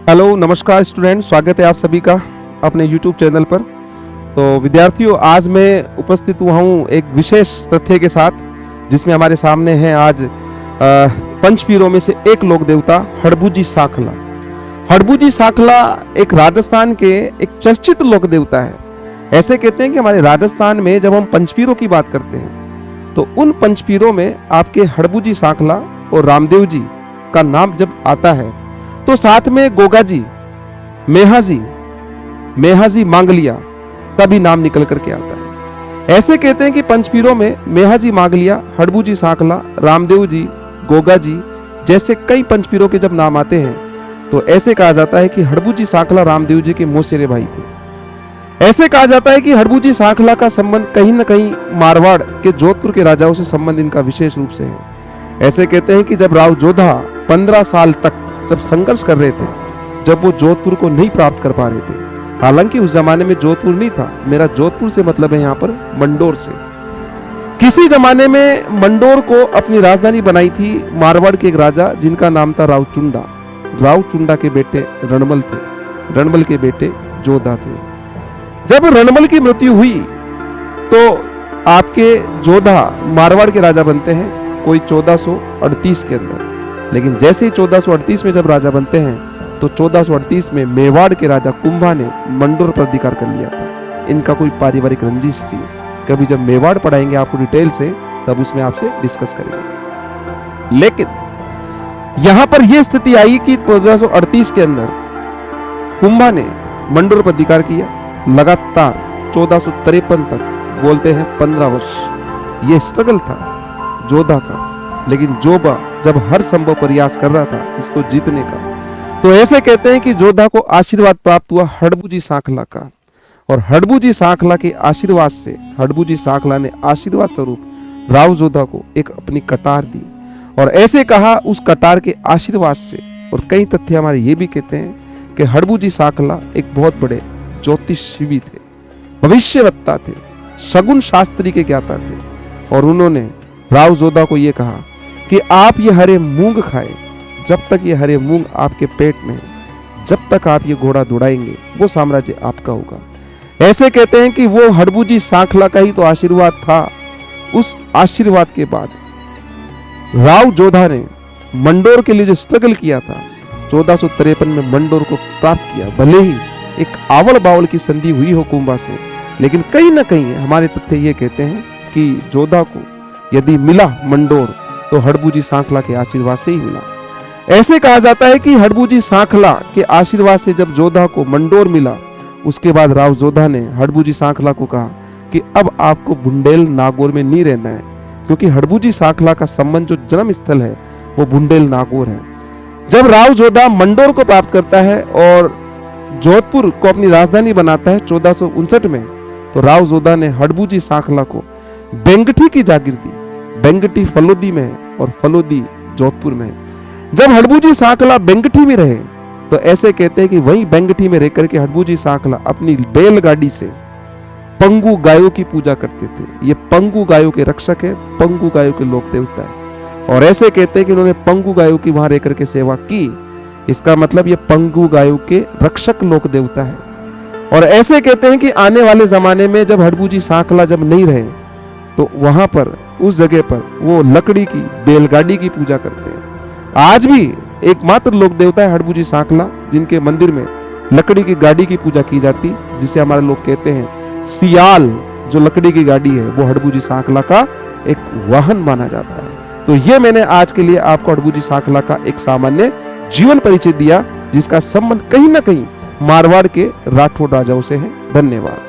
Hello नमस्कार student, स्वागत है आप सभी का अपने यूट्यूब चैनल पर। तो विद्यार्थियों, आज मैं उपस्थित हुआ हूँ एक विशेष तथ्य के साथ, जिसमें हमारे सामने हैं आज पंचपीरों में से एक लोक देवता हड़बूजी साखला। हड़बूजी साखला एक राजस्थान के एक चर्चित लोक देवता है। ऐसे कहते हैं कि हमारे राजस्थान में जब हम पंचपीरों की बात करते हैं तो उन पंचपीरों में आपके हड़बूजी साखला और रामदेव जी का नाम जब आता है तो साथ में गोगा जी, मेहाजी मांगलिया का भी नाम निकल करके आता है। ऐसे कहते हैं कि पंचपीरों में मेहाजी मांगलिया, हड़बूजी साखला, रामदेव जी, गोगा जी जैसे कई पंचपीरों के जब नाम आते हैं तो ऐसे कहा जाता है कि हड़बूजी साखला रामदेव जी के मौसेरे भाई थे। ऐसे कहा जाता है कि हड़बूजी साखला का संबंध कहीं न कहीं मारवाड़ के जोधपुर के राजाओं से संबंध इनका विशेष रूप से है। ऐसे कहते हैं कि जब राव जोधा 15 साल तक जब संघर्ष कर रहे थे, जब वो जोधपुर को नहीं प्राप्त कर पा रहे थे, हालांकि उस जमाने में जोधपुर नहीं था, मेरा जोधपुर से मतलब है यहाँ पर मंडोर से। किसी जमाने में मंडोर को अपनी राजधानी बनाई थी मारवाड़ के एक राजा जिनका नाम था राव चुंडा के बेटे रणमल थे, रणमल के बेटे जोधा थे। जब रणमल की मृत्यु हुई तो आपके जोधा मारवाड़ के राजा बनते हैं कोई 1438 के अंदर। लेकिन जैसे ही 1438 में जब राजा बनते हैं तो 1438 में मेवाड़ के राजा कुंभा ने मंडोर पर अधिकार कर लिया था। इनका कोई पारिवारिक रंजिश थी। कभी जब मेवाड़ पढ़ाएंगे आपको डिटेल से, तब उसमें आपसे डिस्कस करेंगे। लेकिन यहां पर यह स्थिति आई कि 1438 के अंदर कुंभा ने मंडोर पर अधिकार किया। लगातार 1453 तक, बोलते हैं 15 वर्ष यह स्ट्रगल था जोधा का। लेकिन जोधा जब हर संभव प्रयास कर रहा था इसको जीतने का, तो ऐसे कहते हैं कि जोधा को आशीर्वाद प्राप्त हुआ हड़बूजी साखला का। और हड़बूजी साखला के आशीर्वाद से, हड़बूजी साखला ने आशीर्वाद स्वरूप राव जोधा को एक अपनी कटार दी। और ऐसे कहा उस कटार के आशीर्वाद से, और कई तथ्य हमारे ये भी कहते हैं कि हड़बूजी साखला एक बहुत बड़े ज्योतिषी थे, भविष्यवक्ता थे, शगुन शास्त्री के ज्ञाता थे। और उन्होंने राव जोधा को यह कहा कि आप ये हरे मूंग खाए, जब तक ये हरे मूंग आपके पेट में है, जब तक आप ये घोड़ा दौड़ाएंगे वो साम्राज्य आपका होगा। ऐसे कहते हैं कि वो हड़बूजी साखला का ही तो आशीर्वाद था। उस आशीर्वाद के बाद राव जोधा ने मंडोर के लिए जो स्ट्रगल किया था 1453 में मंडोर को प्राप्त किया। भले ही एक आवल बावल की संधि हुई हो कुंभा से, लेकिन कहीं ना कहीं हमारे तथ्य ये कहते हैं कि जोधा को यदि मिला मंडोर तो हड़बूजी साखला के आशीर्वाद से ही मिला। ऐसे कहा जाता है कि हड़बूजी साखला के आशीर्वाद से जब जोधा को मंडोर मिला, उसके बाद राव जोधा ने हड़बूजी साखला को कहा कि अब आपको बुंडेल नागौर में नहीं रहना है, क्योंकि हड़बूजी साखला का संबंध जो जन्म स्थल है वो बुंडेल नागौर है। जब राव जोधा मंडोर को प्राप्त करता है और जोधपुर को अपनी राजधानी बनाता है 1459 में, तो राव जोधा ने हड़बूजी साखला को बेंगठी की जागीर दी। बेंगठी फलोदी में है और फलोदी जोधपुर में है। जब हड़बूजी साखला बेंगठी में रहे तो ऐसे कहते हैं कि वही बेंगठी में रहकर के हड़बूजी साखला अपनी बैलगाड़ी से पंगु गायों की पूजा करते थे। ये पंगु गायों के रक्षक है, पंगु गायों के लोक देवता है। और ऐसे कहते हैं कि उन्होंने पंगु गायों की वहां रहकर के सेवा की। इसका मतलब ये पंगु गायों के रक्षक लोक देवता है। और ऐसे कहते हैं कि आने वाले जमाने में जब हड़बूजी साखला जब नहीं रहे तो वहां पर उस जगह पर वो लकड़ी की बैलगाड़ी की पूजा करते हैं। आज भी एकमात्र लोक देवता है हड़बूजी साखला, जिनके मंदिर में लकड़ी की गाड़ी की पूजा की जाती, जिसे हमारे लोग कहते हैं सियाल। जो लकड़ी की गाड़ी है वो हड़बूजी साखला का एक वाहन माना जाता है। तो ये मैंने आज के लिए आपको हड़बूजी साखला का एक सामान्य जीवन परिचय दिया, जिसका संबंध कहीं ना कहीं मारवाड़ के राठौड़ राजाओं से है। धन्यवाद।